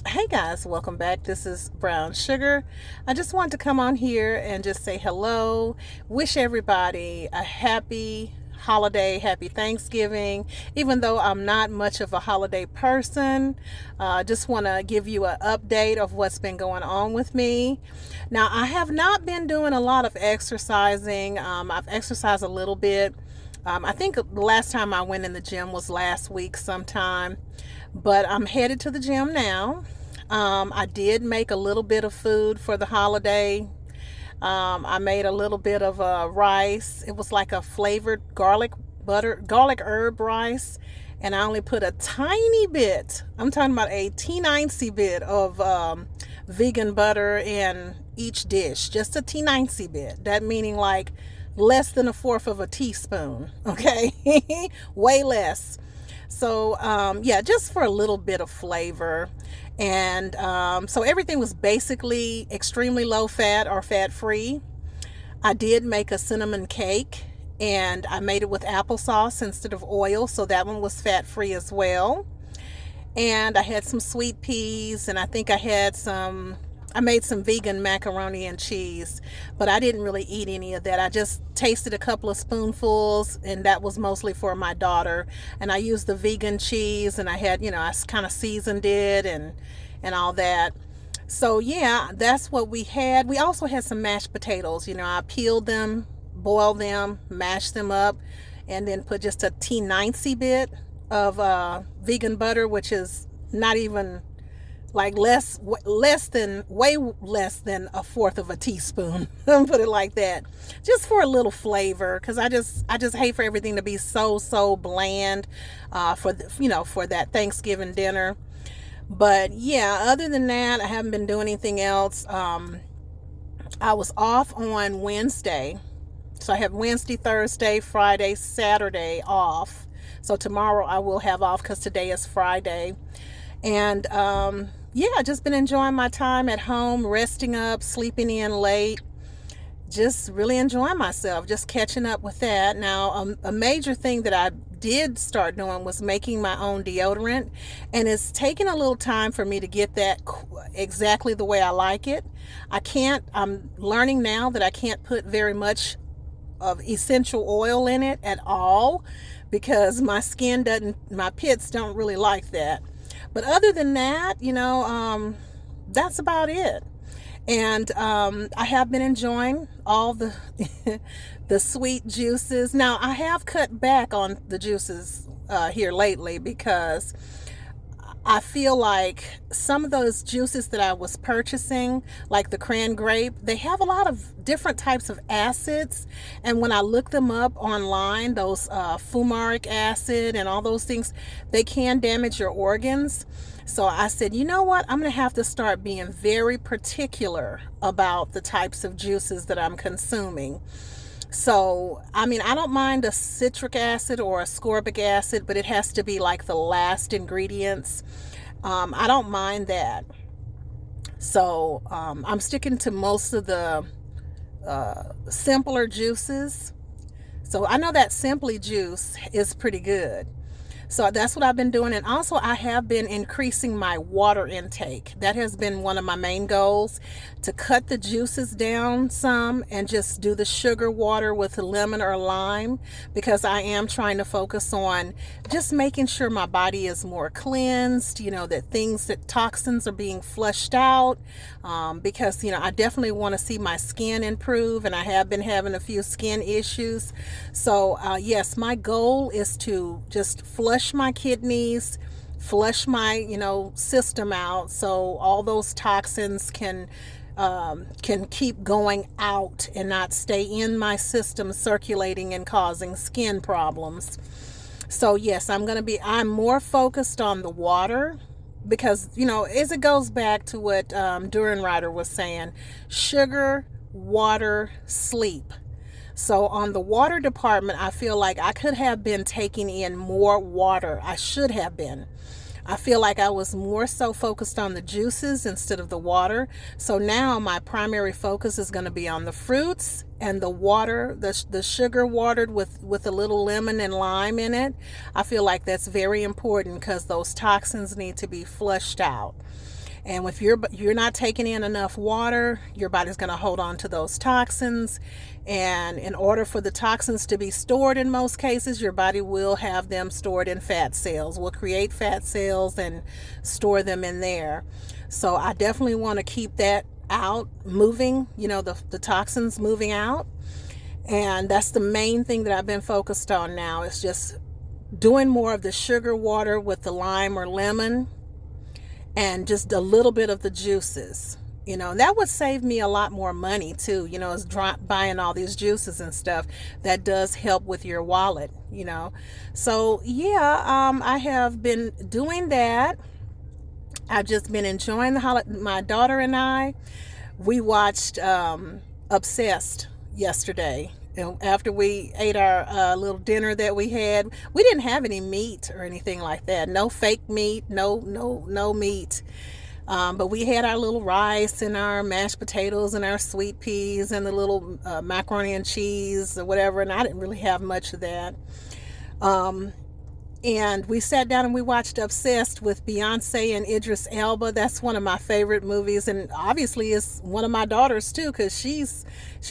Hey guys, welcome back. This is Brown Sugar. I just wanted to come on here and just say hello. Wish everybody a happy holiday, happy Thanksgiving. Even though I'm not much of a holiday person, just want to give you an update of what's been going on with me. Now, I have not been doing a lot of exercising. I've exercised a little bit. I think the last time I went in the gym was last week sometime, but I'm headed to the gym now. I did make a little bit of food for the holiday. I made a little bit of rice. It was like a flavored garlic herb rice, and I only put a tiny bit. I'm talking about a teensy bit of vegan butter in each dish, just a teensy bit. That meaning like less than a fourth of a teaspoon. Okay, way less. So, yeah, just for a little bit of flavor. And so everything was basically extremely low fat or fat free. I did make a cinnamon cake and I made it with applesauce instead of oil. So that one was fat free as well. And I had some sweet peas, and I think I made some vegan macaroni and cheese, but I didn't really eat any of that. I just tasted a couple of spoonfuls, and that was mostly for my daughter. And I used the vegan cheese, and I kind of seasoned it and all that. So yeah, that's what we had. We also had some mashed potatoes. I peeled them, boiled them, mashed them up, and then put just a teensy bit of vegan butter, which is not even like way less than a fourth of a teaspoon. Put it like that, just for a little flavor, because I just hate for everything to be so bland for that Thanksgiving dinner. But yeah, other than that, I haven't been doing anything else. I was off on Wednesday, so I have Wednesday, Thursday, Friday, Saturday off. So tomorrow I will have off because today is Friday. And yeah, just been enjoying my time at home, resting up, sleeping in late, just really enjoying myself, just catching up with that. Now, a major thing that I did start doing was making my own deodorant, and it's taken a little time for me to get that exactly the way I like it. I'm learning now that I can't put very much of essential oil in it at all because my pits don't really like that. But other than that, that's about it. And I have been enjoying all the the sweet juices. Now I have cut back on the juices here lately because I feel like some of those juices that I was purchasing, like the cran grape, they have a lot of different types of acids. And when I look them up online, those fumaric acid and all those things, they can damage your organs. So I said, you know what? I'm going to have to start being very particular about the types of juices that I'm consuming. So, I mean, I don't mind a citric acid or ascorbic acid, but it has to be like the last ingredients. I don't mind that. So, I'm sticking to most of the simpler juices. So, I know that Simply Juice is pretty good. So that's what I've been doing. And also, I have been increasing my water intake. That has been one of my main goals, to cut the juices down some and just do the sugar water with lemon or lime, because I am trying to focus on just making sure my body is more cleansed, that toxins are being flushed out. Because, I definitely want to see my skin improve, and I have been having a few skin issues. So, yes, my goal is to just flush my kidneys, flush my system out, so all those toxins can keep going out and not stay in my system, circulating and causing skin problems. So yes, I'm more focused on the water, because as it goes back to what Durenrider was saying: sugar, water, sleep. So on the water department, I feel like I could have been taking in more water. I should have been. I feel like I was more so focused on the juices instead of the water. So now my primary focus is going to be on the fruits and the water, the sugar watered with a little lemon and lime in it. I feel like that's very important because those toxins need to be flushed out. And if you're not taking in enough water, your body's going to hold on to those toxins. And in order for the toxins to be stored in most cases, your body will have them stored in fat cells, will create fat cells and store them in there. So I definitely want to keep that out, moving, the toxins moving out. And that's the main thing that I've been focused on now, is just doing more of the sugar water with the lime or lemon and just a little bit of the juices. That would save me a lot more money too, as buying all these juices and stuff. That does help with your wallet. So yeah, I have been doing that. I've just been enjoying the holiday. My daughter and we watched Obsessed yesterday. After we ate our little dinner that we had, we didn't have any meat or anything like that. No fake meat, no meat. But we had our little rice and our mashed potatoes and our sweet peas and the little macaroni and cheese or whatever. And I didn't really have much of that. And we sat down and we watched Obsessed with Beyonce and Idris Elba. That's one of my favorite movies, and obviously it's one of my daughters too, because she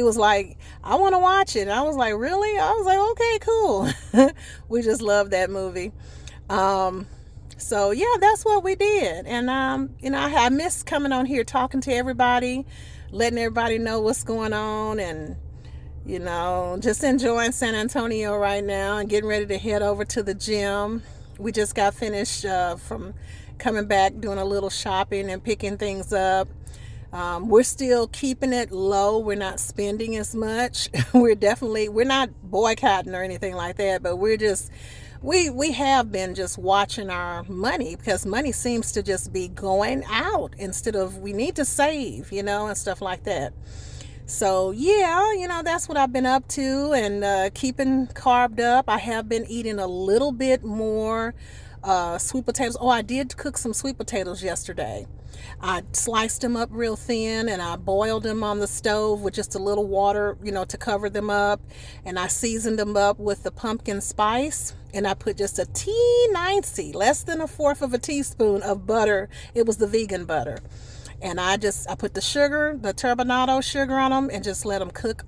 was like, I want to watch it. And I was like, really? I was like, okay, cool. We just love that movie. So yeah, that's what we did. And I miss coming on here talking to everybody, letting everybody know what's going on, and just enjoying San Antonio right now and getting ready to head over to the gym. We just got finished from coming back, doing a little shopping and picking things up. We're still keeping it low. We're not spending as much. We're not boycotting or anything like that, but we have been just watching our money, because money seems to just be going out instead of, we need to save, and stuff like that. So yeah, that's what I've been up to, and keeping carved up. I have been eating a little bit more sweet potatoes. Oh, I did cook some sweet potatoes yesterday. I sliced them up real thin and I boiled them on the stove with just a little water, to cover them up. And I seasoned them up with the pumpkin spice, and I put just a teeny, less than a fourth of a teaspoon of butter. It was the vegan butter. And I put the sugar, the turbinado sugar on them, and just let them cook,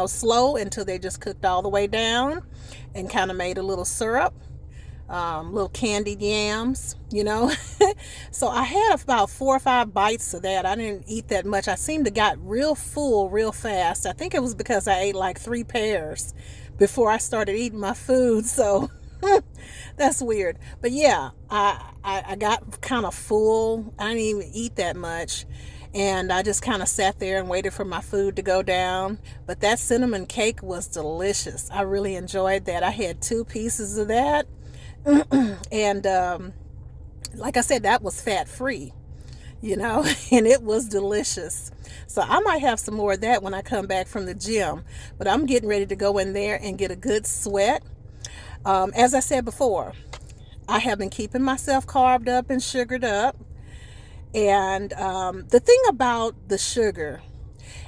slow until they just cooked all the way down, and kind of made a little syrup, little candied yams, So I had about 4 or 5 bites of that. I didn't eat that much. I seemed to got real full real fast. I think it was because I ate like 3 pears before I started eating my food. So that's weird. But yeah, I got kind of full. I didn't even eat that much. And I just kind of sat there and waited for my food to go down. But that cinnamon cake was delicious. I really enjoyed that. I had 2 pieces of that. And like I said, that was fat free, and it was delicious. So I might have some more of that when I come back from the gym. But I'm getting ready to go in there and get a good sweat. As I said before, I have been keeping myself carved up and sugared up. And the thing about the sugar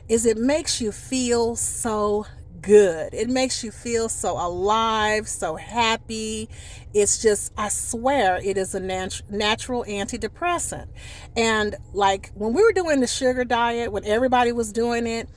is it makes you feel so good. It makes you feel so alive, so happy. It's just, I swear, it is a natural antidepressant. And like when we were doing the sugar diet, when everybody was doing it,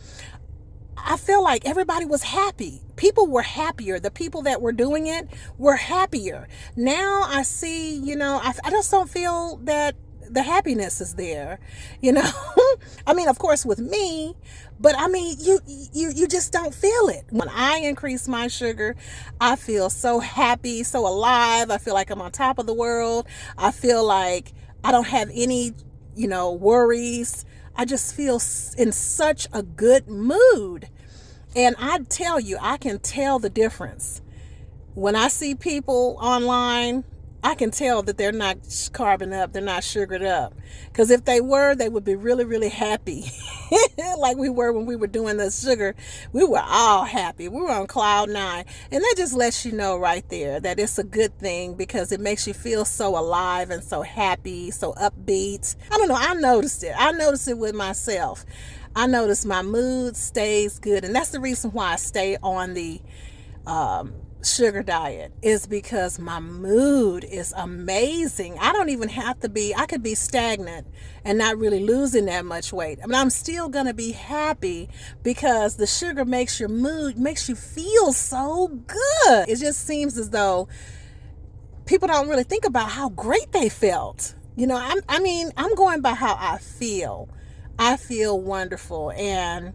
I feel like everybody was happy. People were happier. The people that were doing it were happier. Now I see, I just don't feel that the happiness is there, I mean, of course with me, but I mean, you just don't feel it. When I increase my sugar, I feel so happy, so alive. I feel like I'm on top of the world. I feel like I don't have any, worries. I just feel in such a good mood. And I tell you, I can tell the difference. When I see people online, I can tell that they're not carving up, they're not sugared up. Because if they were, they would be really, really happy. Like we were when we were doing the sugar. We were all happy. We were on cloud 9. And that just lets you know right there that it's a good thing, because it makes you feel so alive and so happy, so upbeat. I don't know. I noticed it. I noticed it with myself. I noticed my mood stays good. And that's the reason why I stay on the sugar diet is because my mood is amazing. I don't even have to be, I could be stagnant and not really losing that much weight. I mean, I'm still going to be happy because the sugar makes your mood, makes you feel so good. It just seems as though people don't really think about how great they felt. You know, I'm going by how I feel. I feel wonderful, and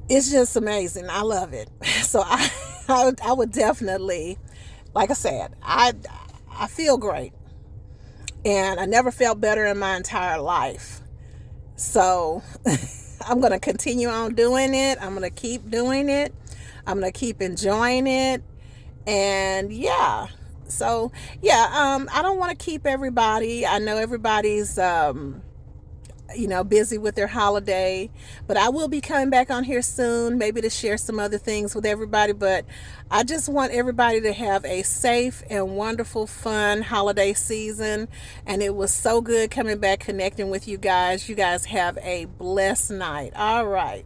it's just amazing. I love it. So I would definitely, like I said, I feel great, and I never felt better in my entire life. So I'm gonna continue on doing it. I'm gonna keep doing it. I'm gonna keep enjoying it, and yeah. So yeah, I don't want to keep everybody. I know everybody's busy with their holiday, but I will be coming back on here soon, maybe to share some other things with everybody. But I just want everybody to have a safe and wonderful, fun holiday season. And it was so good coming back, connecting with you guys. You guys have a blessed night. All right.